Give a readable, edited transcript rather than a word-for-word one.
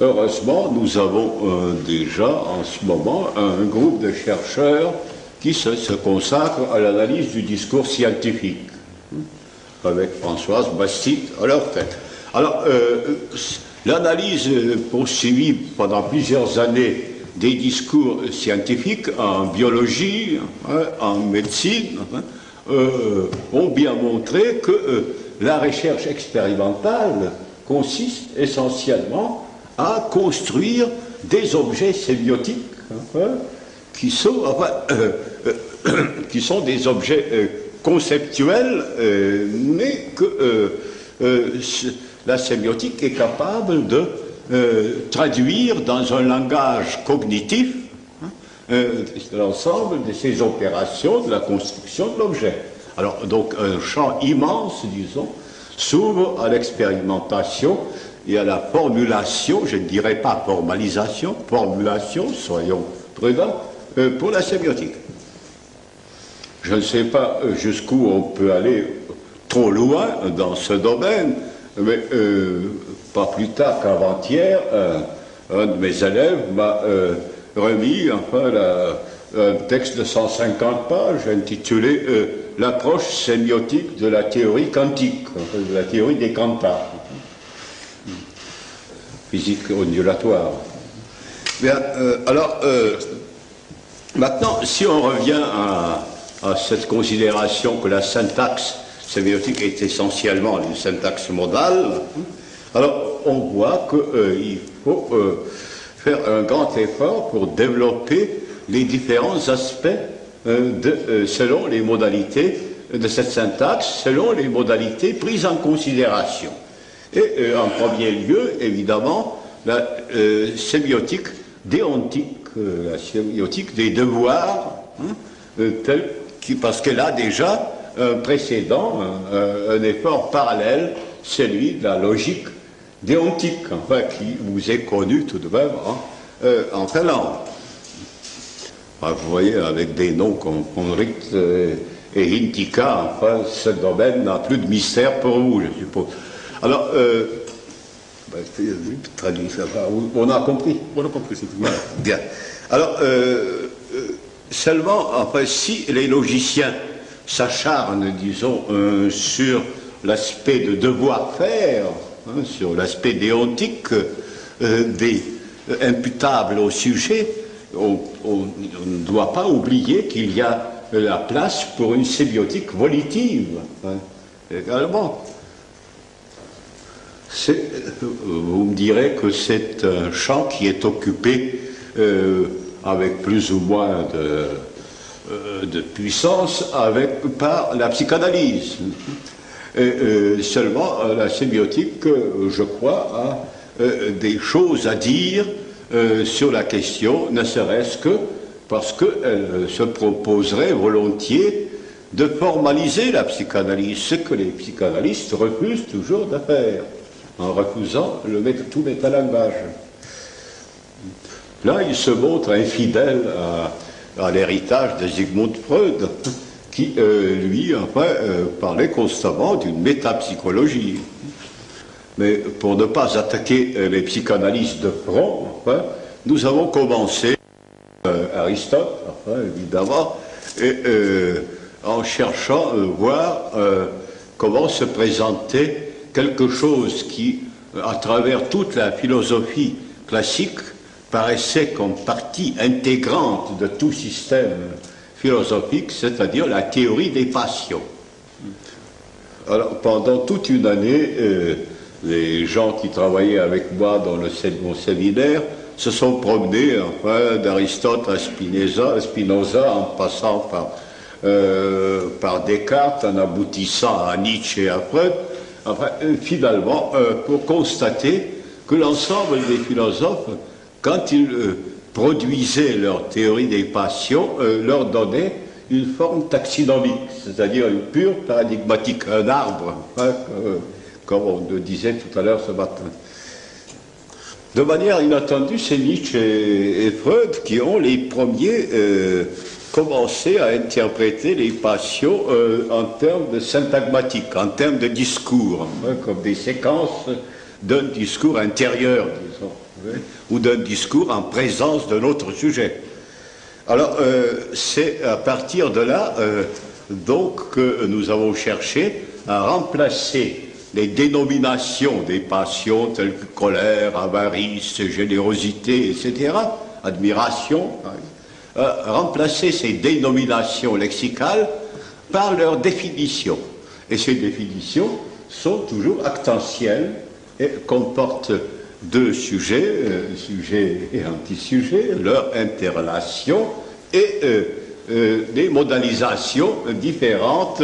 Heureusement, nous avons déjà en ce moment un groupe de chercheurs qui se consacre à l'analyse du discours scientifique, avec Françoise Bastide à leur tête. Alors, l'analyse poursuivie pendant plusieurs années des discours scientifiques en biologie, en médecine, ont bien montré que la recherche expérimentale consiste essentiellement à construire des objets sémiotiques qui sont des objets conceptuels, mais que la sémiotique est capable de traduire dans un langage cognitif l'ensemble de ces opérations de la construction de l'objet. Alors, donc, un champ immense, disons, s'ouvre à l'expérimentation et à la formulation, je ne dirais pas formalisation, formulation, soyons prudents, pour la sémiotique. Je ne sais pas jusqu'où on peut aller trop loin dans ce domaine, mais pas plus tard qu'avant-hier, un de mes élèves m'a remis un texte de 150 pages intitulé L'approche sémiotique de la théorie quantique, de la théorie des quantas, physique ondulatoire. Bien, alors, maintenant, si on revient à cette considération que la syntaxe sémiotique est essentiellement une syntaxe modale, alors on voit qu'il faut faire un grand effort pour développer les différents aspects selon les modalités de cette syntaxe, selon les modalités prises en considération. Et en premier lieu, évidemment, la sémiotique déontique, la sémiotique des devoirs, parce qu'elle a déjà un précédent, un effort parallèle, celui de la logique déontique, enfin, qui vous est connu tout de même en Finlande. Enfin, vous voyez, avec des noms comme Konrit et Hintika, enfin, ce domaine n'a plus de mystère pour vous, je suppose. Alors, on a compris. On a compris, c'est tout. Voilà, bien. Alors, seulement, enfin, si les logiciens s'acharnent, disons, sur l'aspect de devoir-faire, sur l'aspect déontique imputable au sujet, on ne doit pas oublier qu'il y a la place pour une sémiotique volitive, également. Vous me direz que c'est un champ qui est occupé avec plus ou moins de puissance par la psychanalyse. Seulement, la sémiotique, je crois, a des choses à dire sur la question, ne serait-ce que parce qu'elle se proposerait volontiers de formaliser la psychanalyse, ce que les psychanalystes refusent toujours de faire, en refusant tout métalangage. Là, il se montre infidèle à l'héritage de Sigmund Freud, qui, lui, parlait constamment d'une métapsychologie. Mais pour ne pas attaquer les psychanalystes de front, nous avons commencé, Aristote, évidemment, et en cherchant voir comment se présentait quelque chose qui, à travers toute la philosophie classique, paraissait comme partie intégrante de tout système philosophique, c'est-à-dire la théorie des passions. Alors, pendant toute une année, les gens qui travaillaient avec moi dans mon séminaire se sont promenés d'Aristote à Spinoza, en passant par Descartes, en aboutissant à Nietzsche et à Freud, finalement, pour constater que l'ensemble des philosophes, quand ils produisaient leur théorie des passions, leur donnaient une forme taxinomique, c'est-à-dire une pure paradigmatique, un arbre, comme on le disait tout à l'heure ce matin. De manière inattendue, c'est Nietzsche et Freud qui ont les premiers commencé à interpréter les passions en termes de syntagmatique, en termes de discours, comme des séquences d'un discours intérieur, disons, ou d'un discours en présence d'un autre sujet. Alors, c'est à partir de là, donc, que nous avons cherché à remplacer les dénominations des passions telles que colère, avarice, générosité, etc., admiration, remplacer ces dénominations lexicales par leurs définitions. Et ces définitions sont toujours actentielles et comportent deux sujets, sujet et antisujet, leur interrelation et des modalisations différentes